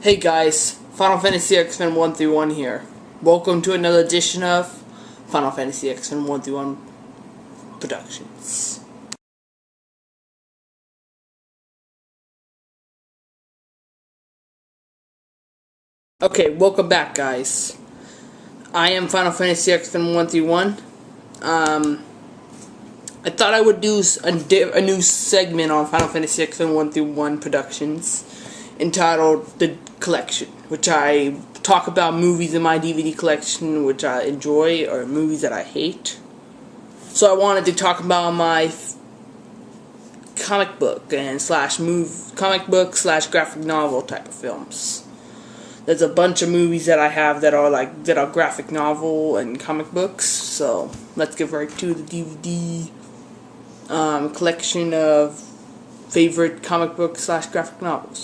Hey guys, Final Fantasy X-Men 1-1 here. Welcome to another edition of Final Fantasy X-Men 1-1 Productions. Okay, welcome back guys. I am Final Fantasy X-Men 1-1. I thought I would do a new segment on Final Fantasy X-Men 1-1 Productions entitled The Collection, which I talk about movies in my DVD collection which I enjoy or movies that I hate. So I wanted to talk about my comic book slash graphic novel type of films. There's a bunch of movies that I have that are graphic novel and comic books. So let's get right to the DVD collection of favorite comic book slash graphic novels.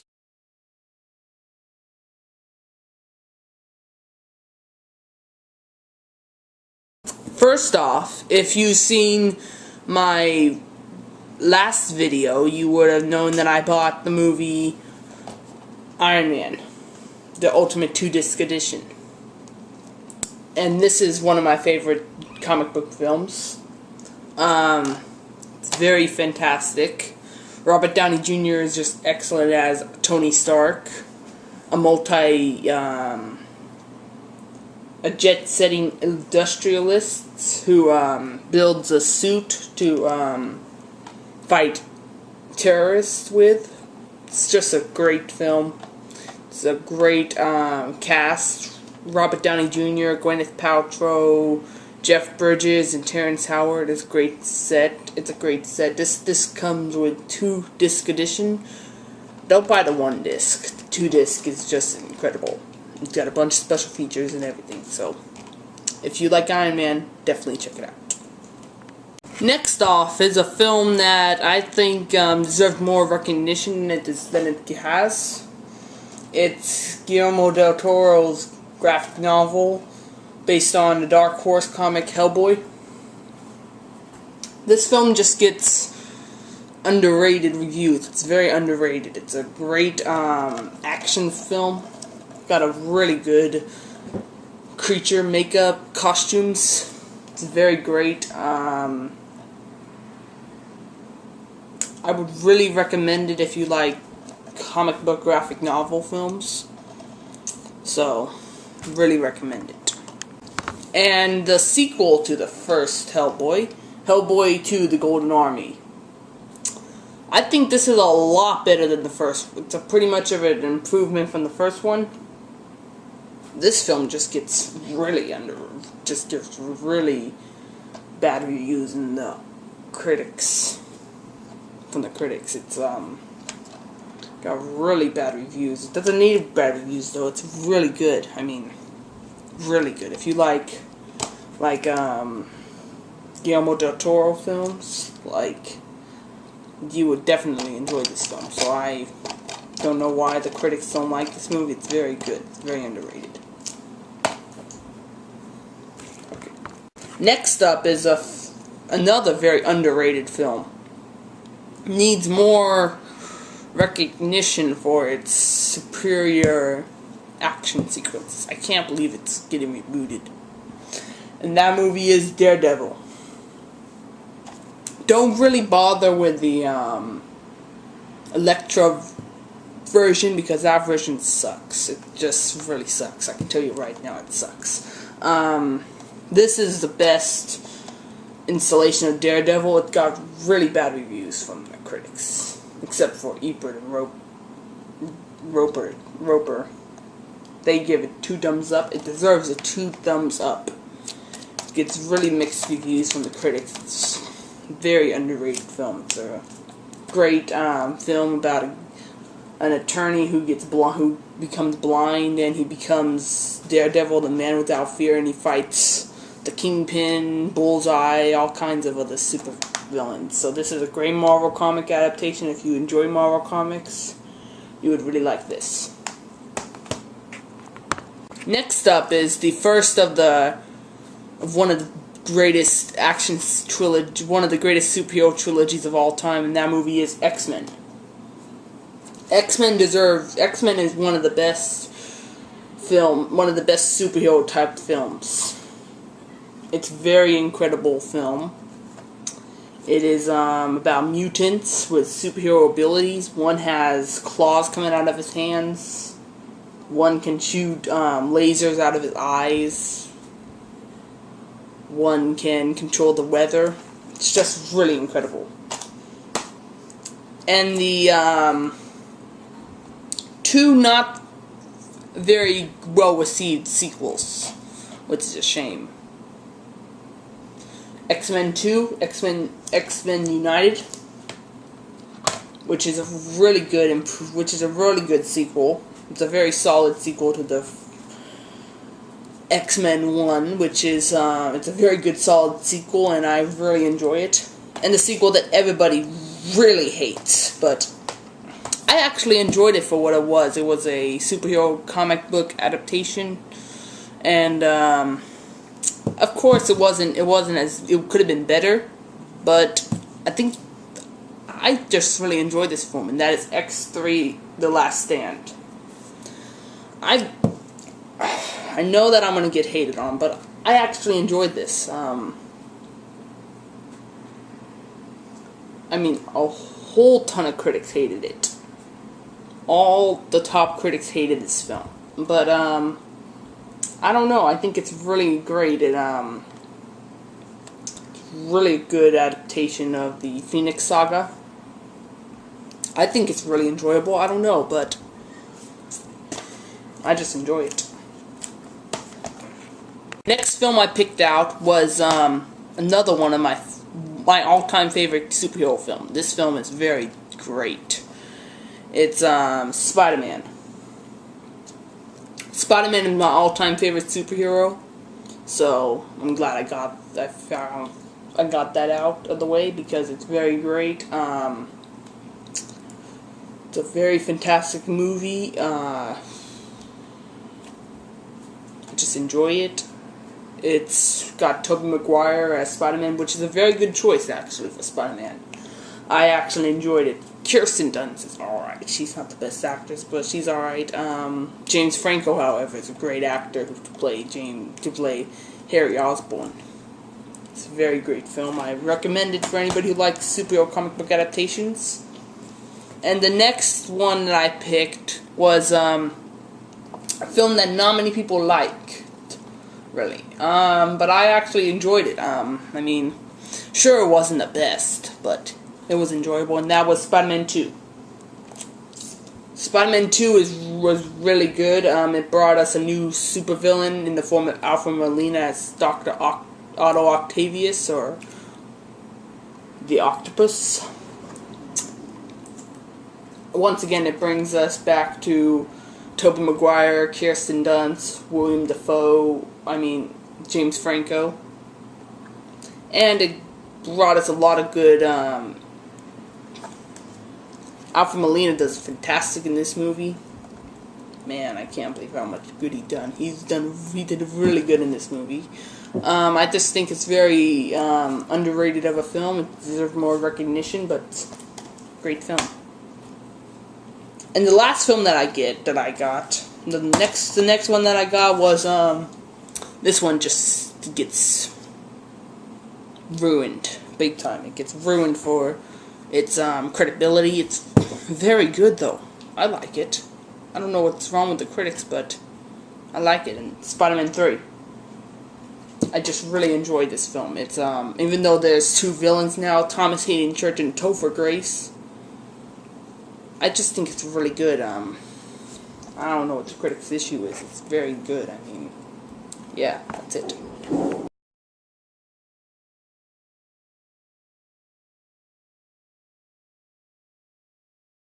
First off, if you've seen my last video, you would have known that I bought the movie Iron Man, the Ultimate 2-disc edition. And this is one of my favorite comic book films. It's very fantastic. Robert Downey Jr. is just excellent as Tony Stark, a jet-setting industrialist who builds a suit to fight terrorists with. It's just a great film. It's a great cast. Robert Downey Jr., Gwyneth Paltrow, Jeff Bridges, and Terrence Howard. It's a great set. It's a great set. This comes with 2-disc edition. Don't buy the 1-disc. The 2-disc is just incredible. It's got a bunch of special features and everything. So, if you like Iron Man, definitely check it out. Next off is a film that I think deserves more recognition than it has. It's Guillermo del Toro's graphic novel based on the Dark Horse comic Hellboy. This film just gets underrated reviews. It's very underrated. It's a great action film. Got a really good creature makeup, costumes. It's very great. I would really recommend it if you like comic book graphic novel films. So, really recommend it. And the sequel to the first Hellboy, Hellboy 2: The Golden Army. I think this is a lot better than the first. It's pretty much of an improvement from the first one. This film just gets really really bad reviews in the critics. From the critics, it's got really bad reviews. It doesn't need bad reviews though. It's really good. I mean, really good. If you like Guillermo del Toro films, you would definitely enjoy this film. So I don't know why the critics don't like this movie. It's very good. It's very underrated. Okay. Next up is another very underrated film. Needs more recognition for its superior action sequences. I can't believe it's getting rebooted. And that movie is Daredevil. Don't really bother with the Elektra version because that version sucks. It just really sucks. I can tell you right now it sucks. This is the best installation of Daredevil. It got really bad reviews from the critics, except for Ebert and Roper. They give it 2 thumbs up. It deserves a 2 thumbs up. It gets really mixed reviews from the critics. It's a very underrated film. It's a great film about an attorney who becomes blind and he becomes Daredevil, the man without fear, and he fights the Kingpin, Bullseye, all kinds of other super villains. So this is a great Marvel comic adaptation. If you enjoy Marvel comics, you would really like this. Next up is the first of one of the greatest one of the greatest superhero trilogies of all time, and that movie is X-Men. X-Men is one of the best superhero type films. It's a very incredible film. It is about mutants with superhero abilities. One has claws coming out of his hands. One can shoot lasers out of his eyes. One can control the weather. It's just really incredible. And the two not very well received sequels, which is a shame. X-Men 2, X-Men United, which is a really good sequel. It's a very solid sequel to the X-Men 1, which is it's a very good solid sequel, and I really enjoy it. And the sequel that everybody really hates, but I actually enjoyed it for what it was. It was a superhero comic book adaptation, and of course it could have been better, but I just really enjoyed this film, and that is X3: The Last Stand. I know that I'm gonna get hated on, but I actually enjoyed this. I mean, a whole ton of critics hated it. All the top critics hated this film, but I don't know. I think it's really great. Really good adaptation of the Phoenix Saga. I think it's really enjoyable. I don't know, but I just enjoy it. Next film I picked out was another one of my all-time favorite superhero film. This film is very great. It's Spider-Man. Spider-Man is my all-time favorite superhero, so I'm glad I got that out of the way because it's very great. It's a very fantastic movie. I just enjoy it. It's got Tobey Maguire as Spider-Man, which is a very good choice actually for Spider-Man. I actually enjoyed it. Kirsten Dunst is alright. She's not the best actress, but she's alright. James Franco, however, is a great actor to play Harry Osborn. It's a very great film. I recommend it for anybody who likes superhero comic book adaptations. And the next one that I picked was a film that not many people liked, really. But I actually enjoyed it. I mean, sure it wasn't the best, but it was enjoyable, and that was Spider-Man 2. Spider-Man 2 was really good. It brought us a new supervillain in the form of Alfred Molina as Dr. Otto Octavius, or the Octopus. Once again, it brings us back to Tobey Maguire, Kirsten Dunst, William Dafoe, James Franco. And it brought us a lot of good, Alfred Molina does fantastic in this movie. Man, I can't believe how much good he done. He did really good in this movie. I just think it's very underrated of a film. It deserves more recognition, but it's a great film. And the last film the next one that I got was this one just gets ruined big time. It gets ruined for its credibility. It's very good though. I like it. I don't know what's wrong with the critics, but I like it. And Spider-Man 3. I just really enjoyed this film. It's even though there's two villains now, Thomas Hayden Church and Topher Grace, I just think it's really good. I don't know what the critics' issue is. It's very good. Yeah, that's it.